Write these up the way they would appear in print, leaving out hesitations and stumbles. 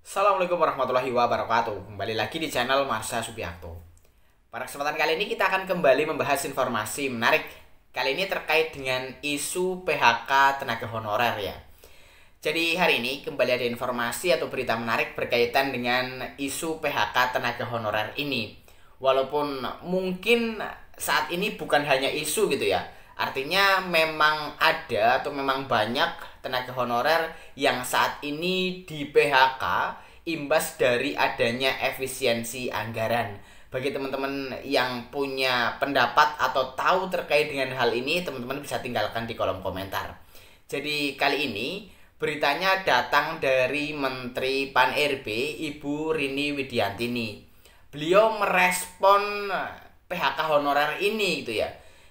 Assalamualaikum warahmatullahi wabarakatuh. Kembali lagi di channel Marsha Subiakto. Pada kesempatan kali ini kita akan kembali membahas informasi menarik. Kali ini terkait dengan isu PHK tenaga honorer ya. Jadi hari ini kembali ada informasi atau berita menarik berkaitan dengan isu PHK tenaga honorer ini. Walaupun mungkin saat ini bukan hanya isu gitu ya. Artinya memang ada atau memang banyak tenaga honorer yang saat ini di PHK imbas dari adanya efisiensi anggaran. Bagi teman-teman yang punya pendapat atau tahu terkait dengan hal ini, teman-teman bisa tinggalkan di kolom komentar. Jadi kali ini beritanya datang dari Menteri Pan-RB Ibu Rini Widiantini. Beliau merespon PHK honorer ini gitu ya.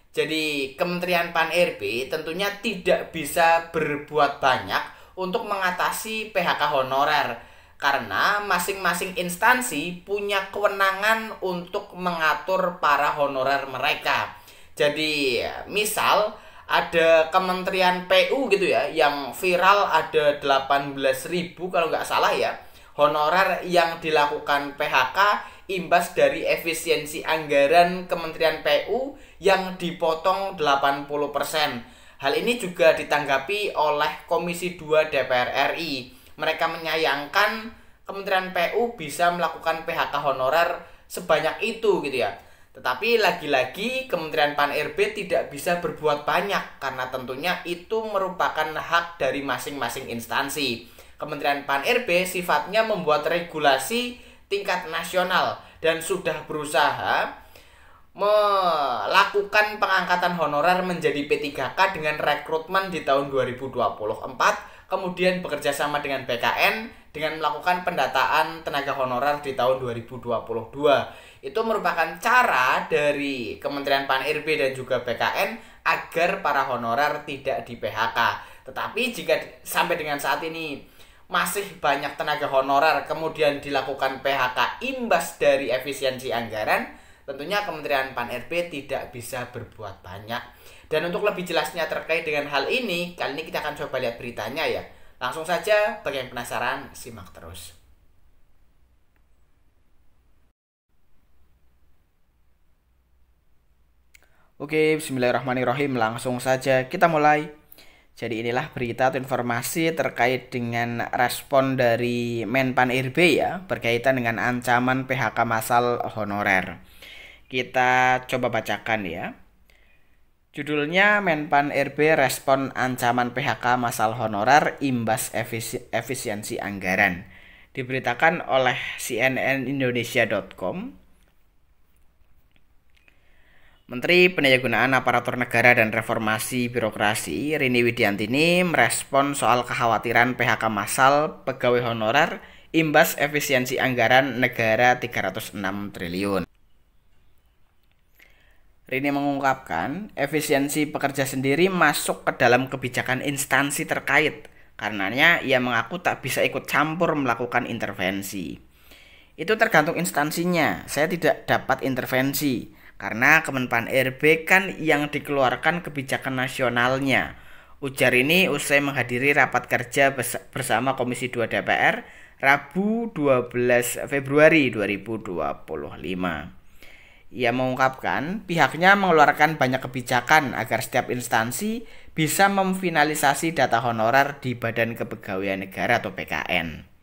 Jadi Kementerian Pan-RB tentunya tidak bisa berbuat banyak untuk mengatasi PHK honorer karena masing-masing instansi punya kewenangan untuk mengatur para honorer mereka. Jadi misal ada Kementerian PU gitu ya yang viral ada 18.000 kalau nggak salah ya honorer yang dilakukan PHK imbas dari efisiensi anggaran Kementerian PU yang dipotong 80%. Hal ini juga ditanggapi oleh Komisi 2 DPR RI. Mereka menyayangkan Kementerian PU bisa melakukan PHK honorer sebanyak itu gitu ya. Tetapi lagi-lagi Kementerian Pan-RB tidak bisa berbuat banyak karena tentunya itu merupakan hak dari masing-masing instansi. Kementerian Pan-RB sifatnya membuat regulasi tingkat nasional dan sudah berusaha melakukan pengangkatan honorer menjadi P3K dengan rekrutmen di tahun 2024, kemudian bekerja sama dengan BKN dengan melakukan pendataan tenaga honorer di tahun 2022. Itu merupakan cara dari Kementerian Pan-RB dan juga BKN agar para honorer tidak di PHK. Tetapi jika sampai dengan saat ini masih banyak tenaga honorer kemudian dilakukan PHK imbas dari efisiensi anggaran, tentunya Kementerian Pan-RB tidak bisa berbuat banyak. Dan untuk lebih jelasnya terkait dengan hal ini, kali ini kita akan coba lihat beritanya ya. Langsung saja, bagi yang penasaran, simak terus. Oke, bismillahirrahmanirrahim. Langsung saja kita mulai. Jadi inilah berita atau informasi terkait dengan respon dari Menpan RB ya berkaitan dengan ancaman PHK massal honorer. Kita coba bacakan ya. Judulnya Menpan RB respon ancaman PHK massal honorer imbas efisiensi anggaran. Diberitakan oleh cnnindonesia.com. Menteri Pendayagunaan Aparatur Negara dan Reformasi Birokrasi Rini Widiantini merespon soal kekhawatiran PHK massal pegawai honorer imbas efisiensi anggaran negara 306 triliun. Rini mengungkapkan efisiensi pekerja sendiri masuk ke dalam kebijakan instansi terkait. Karenanya ia mengaku tak bisa ikut campur melakukan intervensi. Itu tergantung instansinya, saya tidak dapat intervensi. Karena Kemenpan RB kan yang dikeluarkan kebijakan nasionalnya. Ujar ini usai menghadiri rapat kerja bersama Komisi 2 DPR Rabu 12 Februari 2025. Ia mengungkapkan pihaknya mengeluarkan banyak kebijakan agar setiap instansi bisa memfinalisasi data honorer di Badan Kepegawaian Negara atau BKN.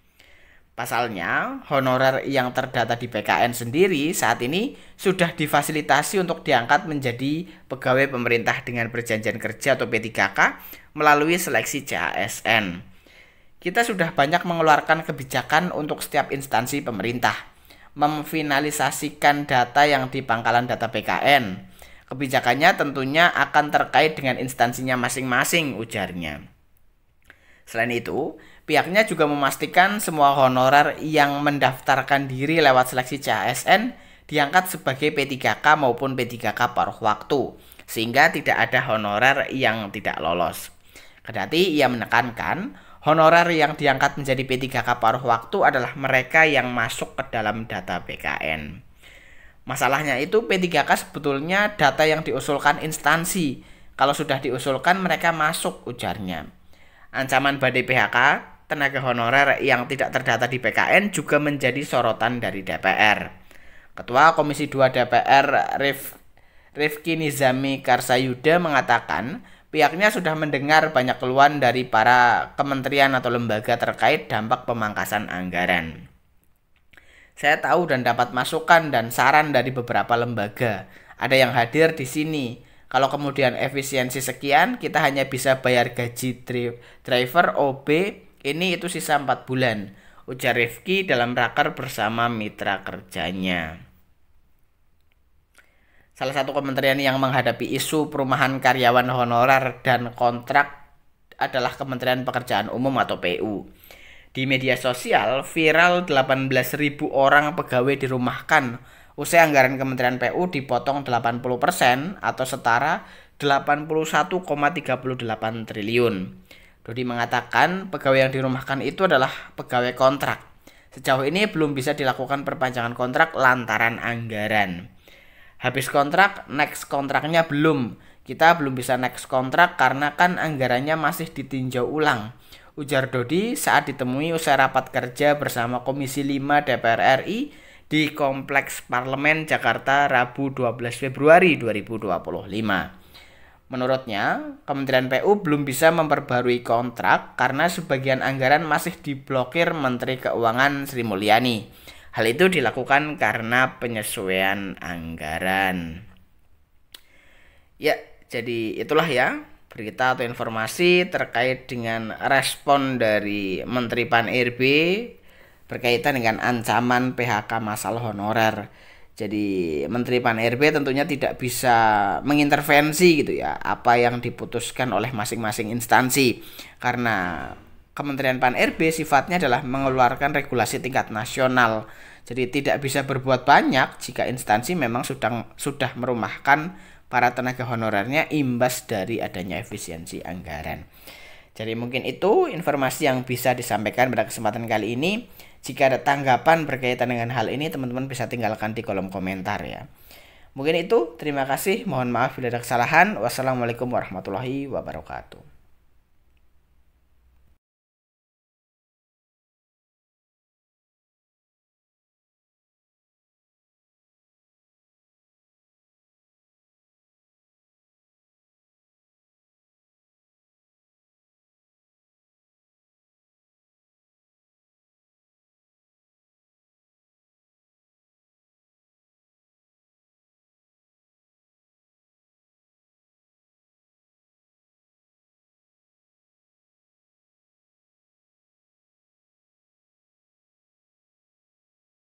Pasalnya, honorer yang terdata di PKN sendiri saat ini sudah difasilitasi untuk diangkat menjadi pegawai pemerintah dengan perjanjian kerja atau P3K melalui seleksi CASN. Kita sudah banyak mengeluarkan kebijakan untuk setiap instansi pemerintah, memfinalisasikan data yang di pangkalan data PKN. Kebijakannya tentunya akan terkait dengan instansinya masing-masing, ujarnya. Selain itu, pihaknya juga memastikan semua honorer yang mendaftarkan diri lewat seleksi CASN diangkat sebagai P3K maupun P3K paruh waktu, sehingga tidak ada honorer yang tidak lolos. Kendati ia menekankan, honorer yang diangkat menjadi P3K paruh waktu adalah mereka yang masuk ke dalam data BKN. Masalahnya itu P3K sebetulnya data yang diusulkan instansi. Kalau sudah diusulkan mereka masuk, ujarnya. Ancaman badai PHK tenaga honorer yang tidak terdata di PKN juga menjadi sorotan dari DPR. Ketua Komisi 2 DPR Rifki Nizami Karsayuda mengatakan pihaknya sudah mendengar banyak keluhan dari para kementerian atau lembaga terkait dampak pemangkasan anggaran. Saya tahu dan dapat masukan dan saran dari beberapa lembaga. Ada yang hadir di sini. Kalau kemudian efisiensi sekian, kita hanya bisa bayar gaji driver OB, ini itu sisa 4 bulan. Ujar Rifki dalam raker bersama mitra kerjanya. Salah satu kementerian yang menghadapi isu perumahan karyawan honorer dan kontrak adalah Kementerian Pekerjaan Umum atau PU. Di media sosial, viral 18.000 orang pegawai dirumahkan. Usai anggaran Kementerian PU dipotong 80% atau setara 81,38 triliun. Dodi mengatakan pegawai yang dirumahkan itu adalah pegawai kontrak. Sejauh ini belum bisa dilakukan perpanjangan kontrak lantaran anggaran. Habis kontrak, next kontraknya belum. Kita belum bisa next kontrak karena kan anggarannya masih ditinjau ulang. Ujar Dodi saat ditemui usai rapat kerja bersama Komisi 5 DPR RI di Kompleks Parlemen Jakarta Rabu 12 Februari 2025. Menurutnya, Kementerian PU belum bisa memperbarui kontrak karena sebagian anggaran masih diblokir Menteri Keuangan Sri Mulyani. Hal itu dilakukan karena penyesuaian anggaran. Ya, jadi itulah ya berita atau informasi terkait dengan respon dari Menteri Pan-RB berkaitan dengan ancaman PHK massal honorer. Jadi Menteri Pan-RB tentunya tidak bisa mengintervensi gitu ya apa yang diputuskan oleh masing-masing instansi, karena Kementerian Pan-RB sifatnya adalah mengeluarkan regulasi tingkat nasional. Jadi tidak bisa berbuat banyak jika instansi memang sudah merumahkan para tenaga honorernya imbas dari adanya efisiensi anggaran. Jadi mungkin itu informasi yang bisa disampaikan pada kesempatan kali ini. Jika ada tanggapan berkaitan dengan hal ini, teman-teman bisa tinggalkan di kolom komentar ya. Mungkin itu, terima kasih. Mohon maaf bila ada kesalahan. Wassalamualaikum warahmatullahi wabarakatuh.